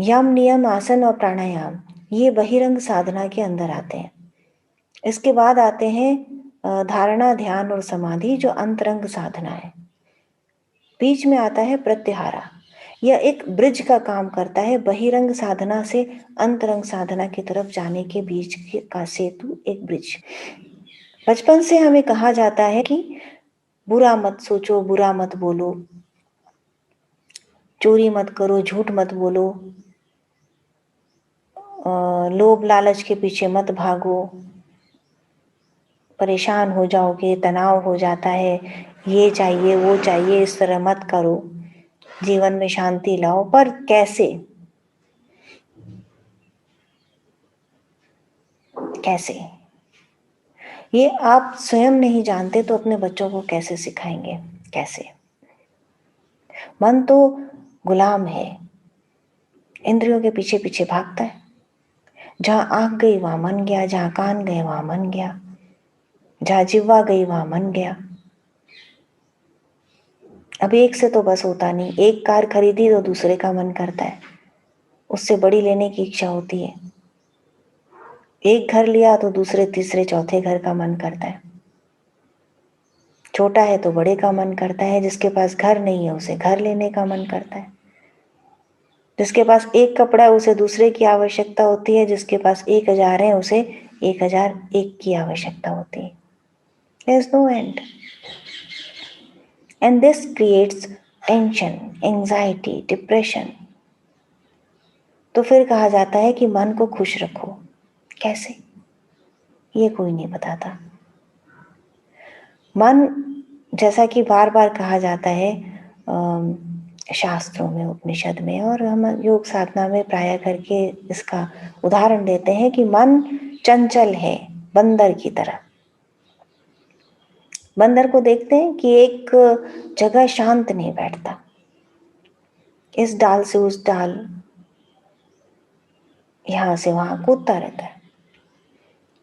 यम, नियम, आसन और प्राणायाम ये बहिरंग साधना के अंदर आते हैं। इसके बाद आते हैं धारणा, ध्यान और समाधि जो अंतरंग साधना है। बीच में आता है प्रत्याहारा। यह एक ब्रिज का काम करता है, बहिरंग साधना से अंतरंग साधना की तरफ जाने के बीच का सेतु, एक ब्रिज। बचपन से हमें कहा जाता है कि बुरा मत सोचो, बुरा मत बोलो, चोरी मत करो, झूठ मत बोलो, लोभ लालच के पीछे मत भागो, परेशान हो जाओगे, तनाव हो जाता है, ये चाहिए वो चाहिए, इस तरह मत करो, जीवन में शांति लाओ। पर कैसे कैसे ये आप स्वयं नहीं जानते तो अपने बच्चों को कैसे सिखाएंगे? कैसे? मन तो गुलाम है, इंद्रियों के पीछे पीछे भागता है। जहां आंख गई वहां मन गया, जहां कान गए वहां मन गया, जहां जिह्वा गई वहां मन गया। अब एक से तो बस होता नहीं, एक कार खरीदी तो दूसरे का मन करता है, उससे बड़ी लेने की इच्छा होती है। एक घर लिया तो दूसरे तीसरे चौथे घर का मन करता है। छोटा है तो बड़े का मन करता है, जिसके पास घर नहीं है उसे घर लेने का मन करता है। जिसके पास एक कपड़ा है उसे दूसरे की आवश्यकता होती है, जिसके पास 1,000 है उसे 1,001 की आवश्यकता होती है। There is no end. And this creates tension, anxiety, depression. तो फिर कहा जाता है कि मन को खुश रखो। कैसे? ये कोई नहीं बताता। मन, जैसा कि बार बार कहा जाता है शास्त्रों में, उपनिषद में, और हम योग साधना में प्राय करके इसका उदाहरण देते हैं कि मन चंचल है, बंदर की तरह। बंदर को देखते हैं कि एक जगह शांत नहीं बैठता, इस डाल से उस डाल, यहां से वहां कूदता रहता है।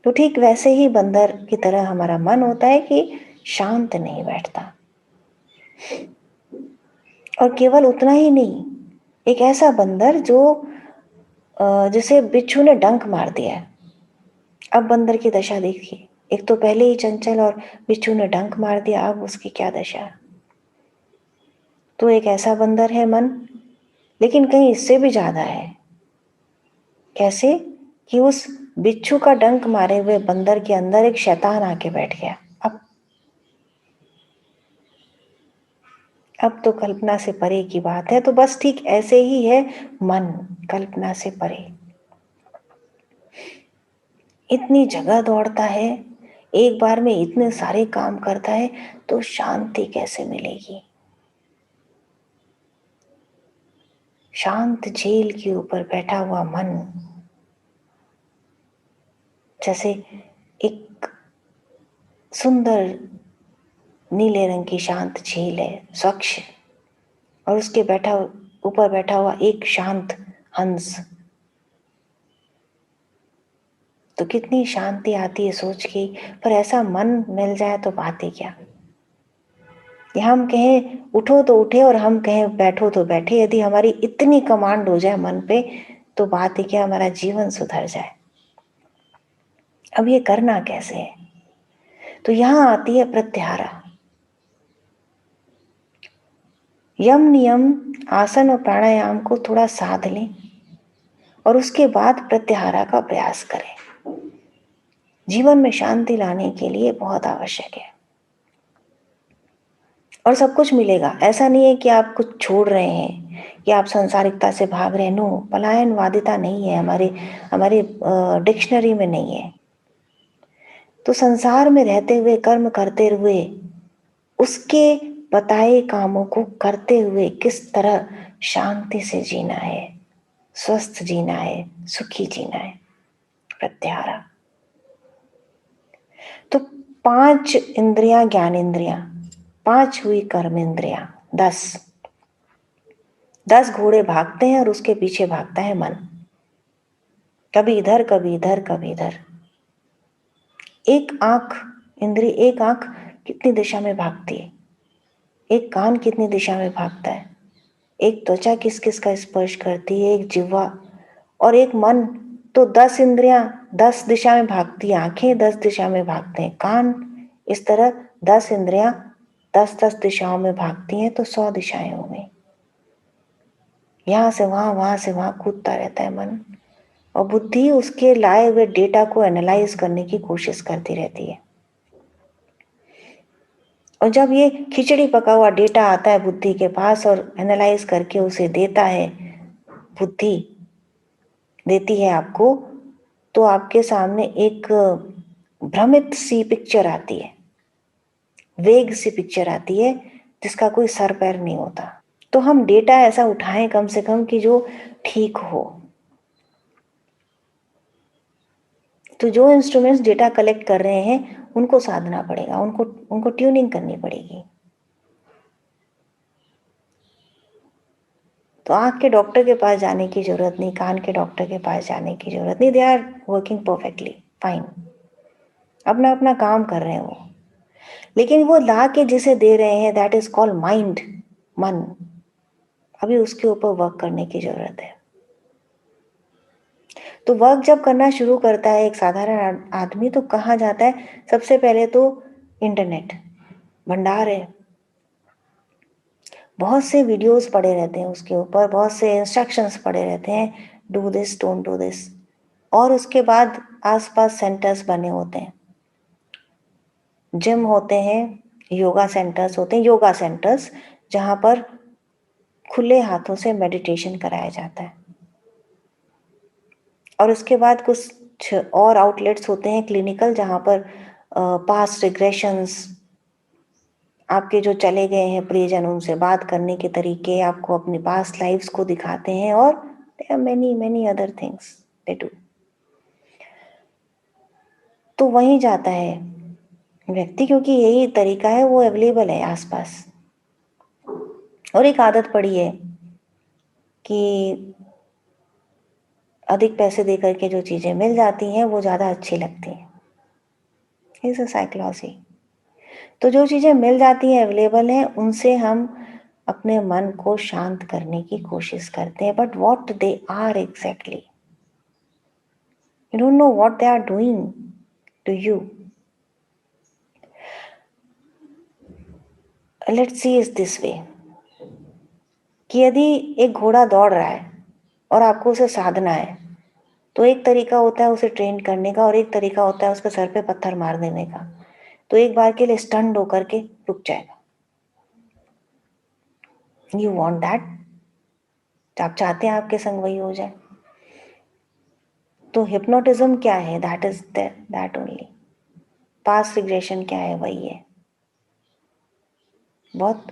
तो ठीक वैसे ही बंदर की तरह हमारा मन होता है कि शांत नहीं बैठता। और केवल उतना ही नहीं, एक ऐसा बंदर जो जिसे बिच्छू ने डंक मार दिया है। अब बंदर की दशा देखिए, एक तो पहले ही चंचल और बिच्छू ने डंक मार दिया, अब उसकी क्या दशा है। तो एक ऐसा बंदर है मन, लेकिन कहीं इससे भी ज्यादा है। कैसे? कि उस बिच्छू का डंक मारे हुए बंदर के अंदर एक शैतान आके बैठ गया। अब तो कल्पना से परे की बात है। तो बस ठीक ऐसे ही है मन, कल्पना से परे। इतनी जगह दौड़ता है, एक बार में इतने सारे काम करता है, तो शांति कैसे मिलेगी? शांत झील के ऊपर बैठा हुआ मन जैसे एक सुंदर नीले रंग की शांत झील है, स्वच्छ, और उसके ऊपर बैठा हुआ एक शांत हंस, तो कितनी शांति आती है सोच के। पर ऐसा मन मिल जाए तो बात ही क्या। हम कहें उठो तो उठे और हम कहें बैठो तो बैठे, यदि हमारी इतनी कमांड हो जाए मन पे तो बात ही क्या, हमारा जीवन सुधर जाए। अब ये करना कैसे है? तो यहां आती है प्रत्याहारा। यम, नियम, आसन और प्राणायाम को थोड़ा साध लें और उसके बाद प्रत्याहारा का प्रयास करें। जीवन में शांति लाने के लिए बहुत आवश्यक है। और सब कुछ मिलेगा। ऐसा नहीं है कि आप कुछ छोड़ रहे हैं या आप सांसारिकता से भाग रहे हैं। नो, पलायनवादिता नहीं है, हमारे हमारे डिक्शनरी में नहीं है। तो संसार में रहते हुए, कर्म करते हुए, उसके बताए कामों को करते हुए किस तरह शांति से जीना है, स्वस्थ जीना है, सुखी जीना है। प्रत्याहारा। तो 5 इंद्रियां, ज्ञानेंद्रियां, 5 हुई कर्म इंद्रियां, 10 घोड़े भागते हैं और उसके पीछे भागता है मन, कभी इधर कभी इधर कभी इधर। एक आंख, इंद्री, एक आंख कितनी दिशा में भागती है, एक कान कितनी दिशा में भागता है, एक त्वचा किस किस का स्पर्श करती है, एक जिह्वा, और एक मन। तो 10 इंद्रियां 10 दिशा में भागती है, आंखें 10 दिशा में भागते हैं कान, इस तरह 10 इंद्रियां 10-10 दिशाओं में भागती हैं, तो 100 दिशाएं हो गई। यहां से वहां, वहां से वहां कूदता रहता है मन, और बुद्धि उसके लाए हुए डेटा को एनालाइज करने की कोशिश करती रहती है। और जब ये खिचड़ी पका हुआ डेटा आता है बुद्धि के पास और एनालाइज करके उसे देता है, बुद्धि देती है आपको, तो आपके सामने एक भ्रमित सी पिक्चर आती है, वेग सी पिक्चर आती है, जिसका कोई सर पैर नहीं होता। तो हम डेटा ऐसा उठाएं कम से कम कि जो ठीक हो। तो जो इंस्ट्रूमेंट्स डेटा कलेक्ट कर रहे हैं उनको साधना पड़ेगा, उनको उनको ट्यूनिंग करनी पड़ेगी। तो आँख के डॉक्टर के पास जाने की जरूरत नहीं, कान के डॉक्टर के पास जाने की जरूरत नहीं, they are working perfectly fine, अपना अपना काम कर रहे हैं वो। लेकिन वो ला के जिसे दे रहे हैं, दैट इज कॉल्ड माइंड, मन। अभी उसके ऊपर वर्क करने की जरूरत है। तो वर्क जब करना शुरू करता है एक साधारण आदमी, तो कहाँ जाता है? सबसे पहले तो इंटरनेट भंडार है, बहुत से वीडियोस पड़े रहते हैं उसके ऊपर, बहुत से इंस्ट्रक्शंस पड़े रहते हैं, do this don't do this. और उसके बाद आसपास सेंटर्स बने होते हैं, जिम होते हैं, योगा सेंटर्स होते हैं, योगा सेंटर्स जहाँ पर खुले हाथों से मेडिटेशन कराया जाता है। और उसके बाद कुछ और आउटलेट्स होते हैं क्लिनिकल, जहाँ पर पास्ट रिग्रेशंस, आपके जो चले गए हैं प्रियजन, उनसे बात करने के तरीके आपको अपनी पास्ट लाइफ्स को दिखाते हैं, और there are many many other things they do. तो वहीं जाता है व्यक्ति, क्योंकि यही तरीका है, वो अवेलेबल है आसपास। और एक आदत पड़ी है कि अधिक पैसे दे करके जो चीज़ें मिल जाती हैं वो ज़्यादा अच्छी लगती हैं, इज अ साइकोलॉजी। तो जो चीज़ें मिल जाती हैं, अवेलेबल हैं, उनसे हम अपने मन को शांत करने की कोशिश करते हैं, but what they are exactly, you don't know what they are doing to you. Let's see is this way, कि यदि एक घोड़ा दौड़ रहा है और आपको उसे साधना है, तो एक तरीका होता है उसे ट्रेन करने का, और एक तरीका होता है उसके सर पे पत्थर मार देने का। तो एक बार के लिए स्टंड होकर के रुक जाएगा। यू वॉन्ट दैट, आप चाहते हैं आपके संग वही हो जाए। तो हिप्नोटिज्म क्या है? That is that only. Past regression क्या है? वही है। बहुत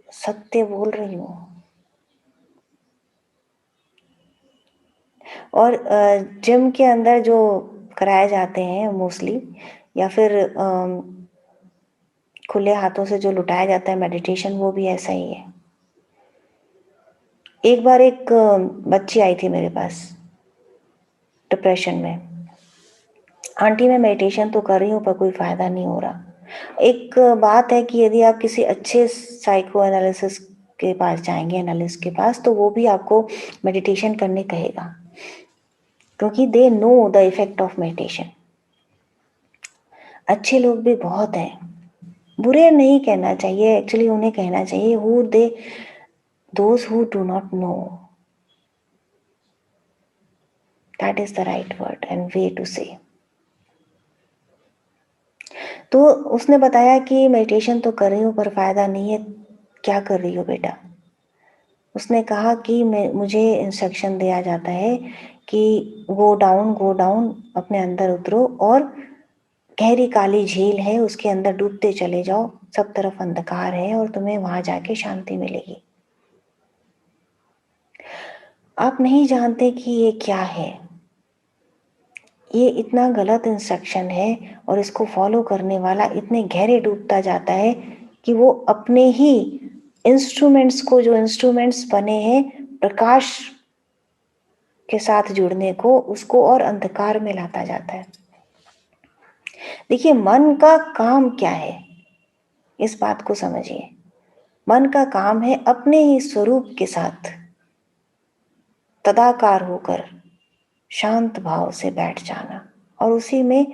सत्य बोल रही हूँ। और जिम के अंदर जो कराए जाते हैं मोस्टली, या फिर खुले हाथों से जो लुटाया जाता है मेडिटेशन, वो भी ऐसा ही है। एक बार एक बच्ची आई थी मेरे पास डिप्रेशन में। आंटी मैं मेडिटेशन तो कर रही हूँ पर कोई फ़ायदा नहीं हो रहा। एक बात है कि यदि आप किसी अच्छे साइको एनालिसिस के पास जाएंगे, एनालिस्ट के पास, तो वो भी आपको मेडिटेशन करने कहेगा, क्योंकि they know the effect of meditation. अच्छे लोग भी बहुत हैं, बुरे नहीं कहना चाहिए, एक्चुअली उन्हें कहना चाहिए who they, those who do not know, that is the right word and way to say. तो उसने बताया कि मेडिटेशन तो कर रही हूँ पर फायदा नहीं है। क्या कर रही हो बेटा? उसने कहा कि मुझे इंस्ट्रक्शन दिया जाता है कि गो डाउन, अपने अंदर उतरो, और गहरी काली झील है, उसके अंदर डूबते चले जाओ, सब तरफ अंधकार है और तुम्हें वहां जाके शांति मिलेगी। आप नहीं जानते कि ये क्या है। ये इतना गलत इंस्ट्रक्शन है, और इसको फॉलो करने वाला इतने गहरे डूबता जाता है कि वो अपने ही इंस्ट्रूमेंट्स को, जो इंस्ट्रूमेंट्स बने हैं प्रकाश के साथ जुड़ने को, उसको और अंधकार में लाता जाता है। देखिए मन का काम क्या है, इस बात को समझिए। मन का काम है अपने ही स्वरूप के साथ तदाकार होकर शांत भाव से बैठ जाना और उसी में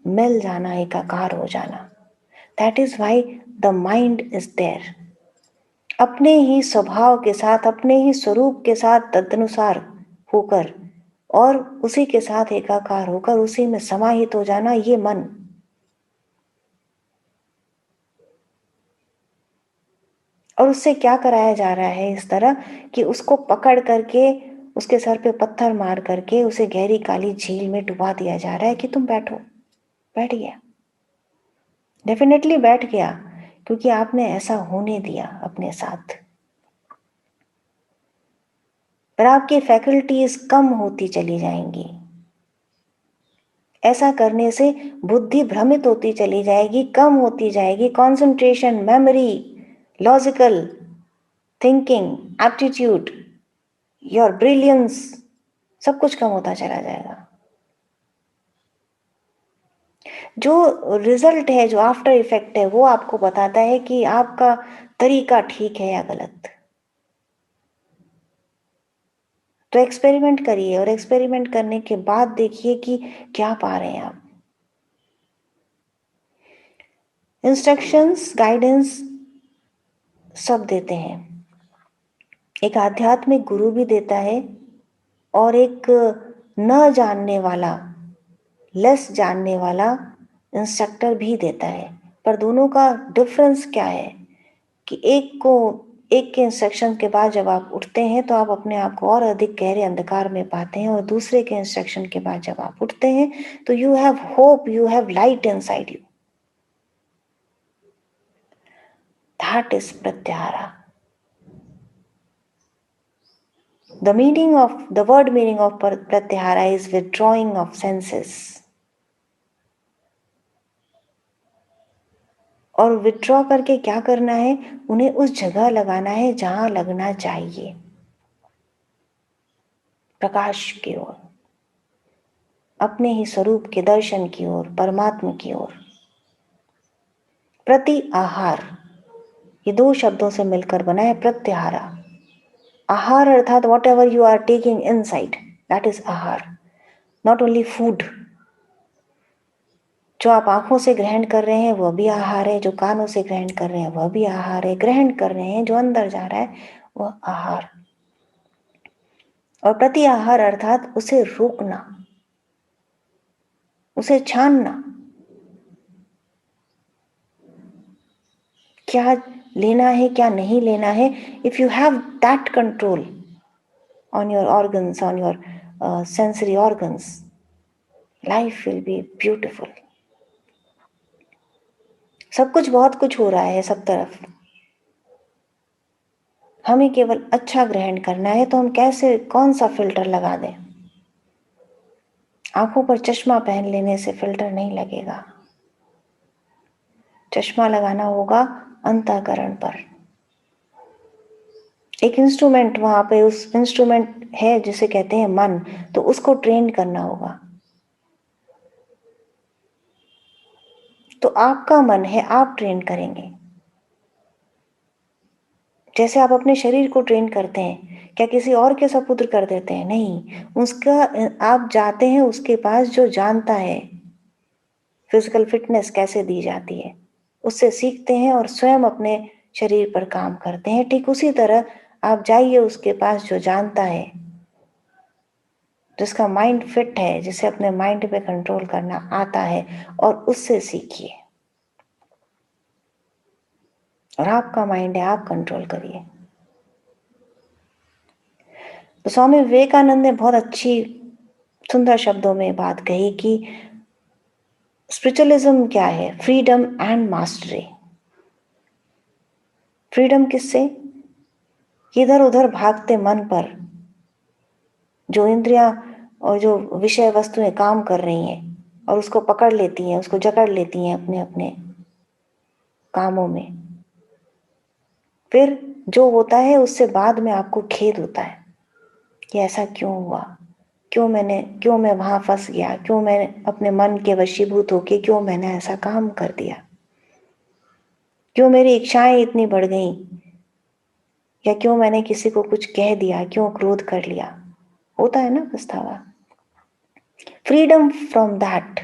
मिल जाना, एकाकार हो जाना। That is why the mind is there. अपने ही स्वभाव के साथ, अपने ही स्वरूप के साथ तदनुसार होकर और उसी के साथ एकाकार होकर उसी में समाहित हो जाना, ये मन। और उससे क्या कराया जा रहा है इस तरह कि उसको पकड़ करके उसके सर पे पत्थर मार करके उसे गहरी काली झील में डुबा दिया जा रहा है कि तुम बैठो। बैठ गया, डेफिनेटली बैठ गया, क्योंकि आपने ऐसा होने दिया अपने साथ। पर आपकी फैकल्टीज कम होती चली जाएंगी। ऐसा करने से बुद्धि भ्रमित होती चली जाएगी, कम होती जाएगी। Concentration, memory, logical thinking, aptitude, your brilliance, सब कुछ कम होता चला जाएगा। जो रिजल्ट है, जो आफ्टर इफेक्ट है, वो आपको बताता है कि आपका तरीका ठीक है या गलत। तो एक्सपेरिमेंट करिए और एक्सपेरिमेंट करने के बाद देखिए कि क्या पा रहे हैं आप। इंस्ट्रक्शंस, गाइडेंस सब देते हैं। एक आध्यात्मिक गुरु भी देता है और एक न जानने वाला, लेस जानने वाला इंस्ट्रक्टर भी देता है। पर दोनों का डिफरेंस क्या है कि एक के इंस्ट्रक्शन के बाद जब आप उठते हैं तो आप अपने आप को और अधिक गहरे अंधकार में पाते हैं, और दूसरे के इंस्ट्रक्शन के बाद जब आप उठते हैं तो you have hope, you have light inside you. That is pratyahara. The word meaning of pratyahara is withdrawing of senses. और विथड्रॉ करके क्या करना है, उन्हें उस जगह लगाना है जहां लगना चाहिए, प्रकाश की ओर, अपने ही स्वरूप के दर्शन की ओर, परमात्मा की ओर। प्रति आहार, ये दो शब्दों से मिलकर बना है प्रत्याहारा। आहार अर्थात whatever you are taking inside, that is आहार, नॉट ओनली फूड। जो आप आंखों से ग्रहण कर रहे हैं वह भी आहार है, जो कानों से ग्रहण कर रहे हैं वह भी आहार है। ग्रहण कर रहे हैं, जो अंदर जा रहा है वह आहार। और प्रति आहार अर्थात उसे रोकना, उसे छानना, क्या लेना है क्या नहीं लेना है। If you have that control on your organs, on your sensory organs, life will be beautiful. सब कुछ, बहुत कुछ हो रहा है सब तरफ, हमें केवल अच्छा ग्रहण करना है। तो हम कैसे, कौन सा फिल्टर लगा दें। आंखों पर चश्मा पहन लेने से फिल्टर नहीं लगेगा, चश्मा लगाना होगा अंतःकरण पर। एक इंस्ट्रूमेंट वहां पे, उस इंस्ट्रूमेंट है जिसे कहते हैं मन, तो उसको ट्रेन करना होगा। तो आपका मन है, आप ट्रेन करेंगे। जैसे आप अपने शरीर को ट्रेन करते हैं, क्या किसी और के सपुत्र कर देते हैं? नहीं, उसका आप जाते हैं उसके पास जो जानता है फिजिकल फिटनेस कैसे दी जाती है, उससे सीखते हैं और स्वयं अपने शरीर पर काम करते हैं। ठीक उसी तरह आप जाइए उसके पास जो जानता है, जिसका माइंड फिट है, जिसे अपने माइंड पे कंट्रोल करना आता है, और उससे सीखिए। और आपका माइंड है, आप कंट्रोल करिए। तो स्वामी विवेकानंद ने बहुत अच्छी सुंदर शब्दों में बात कही कि स्पिरिचुअलिज्म क्या है, फ्रीडम एंड मास्टरी। फ्रीडम किससे? इधर उधर भागते मन पर जो इंद्रियां और जो विषय वस्तुएं काम कर रही हैं और उसको पकड़ लेती हैं, उसको जकड़ लेती हैं अपने अपने कामों में, फिर जो होता है उससे बाद में आपको खेद होता है कि ऐसा क्यों हुआ, क्यों मैं वहां फंस गया, क्यों मैं अपने मन के वशीभूत होके क्यों मैंने ऐसा काम कर दिया, क्यों मेरी इच्छाएं इतनी बढ़ गई, या क्यों मैंने किसी को कुछ कह दिया, क्यों क्रोध कर लिया, होता है ना पछतावा। फ्रीडम फ्रॉम दैट,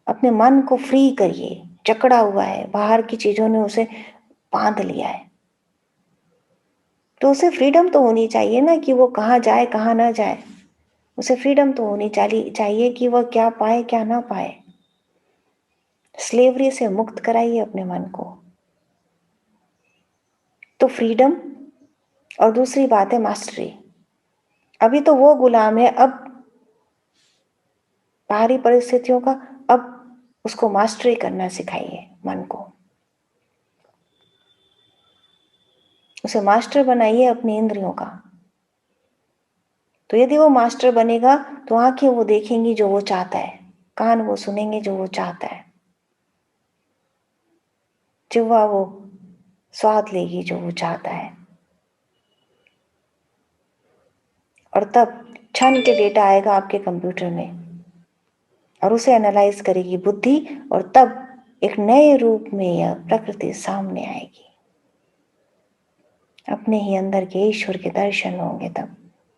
अपने मन को फ्री करिए। जकड़ा हुआ है, बाहर की चीजों ने उसे बांध लिया है, तो उसे फ्रीडम तो होनी चाहिए ना कि वो कहाँ जाए कहाँ ना जाए। उसे फ्रीडम तो होनी चाहिए कि वह क्या पाए क्या ना पाए। स्लेवरी से मुक्त कराइए अपने मन को। तो फ्रीडम, और दूसरी बात है मास्टरी। अभी तो वो गुलाम है, अब बाहरी परिस्थितियों का, अब उसको मास्टरी करना सिखाइए मन को। उसे मास्टर बनाइए अपनी इंद्रियों का। तो यदि वो मास्टर बनेगा तो आंखें वो देखेंगी जो वो चाहता है, कान वो सुनेंगे जो वो चाहता है, जिह्वा वो स्वाद लेगी जो वो चाहता है, और तब क्षण के डेटा आएगा आपके कंप्यूटर में और उसे एनालाइज करेगी बुद्धि, और तब एक नए रूप में यह प्रकृति सामने आएगी। अपने ही अंदर के ईश्वर के दर्शन होंगे तब।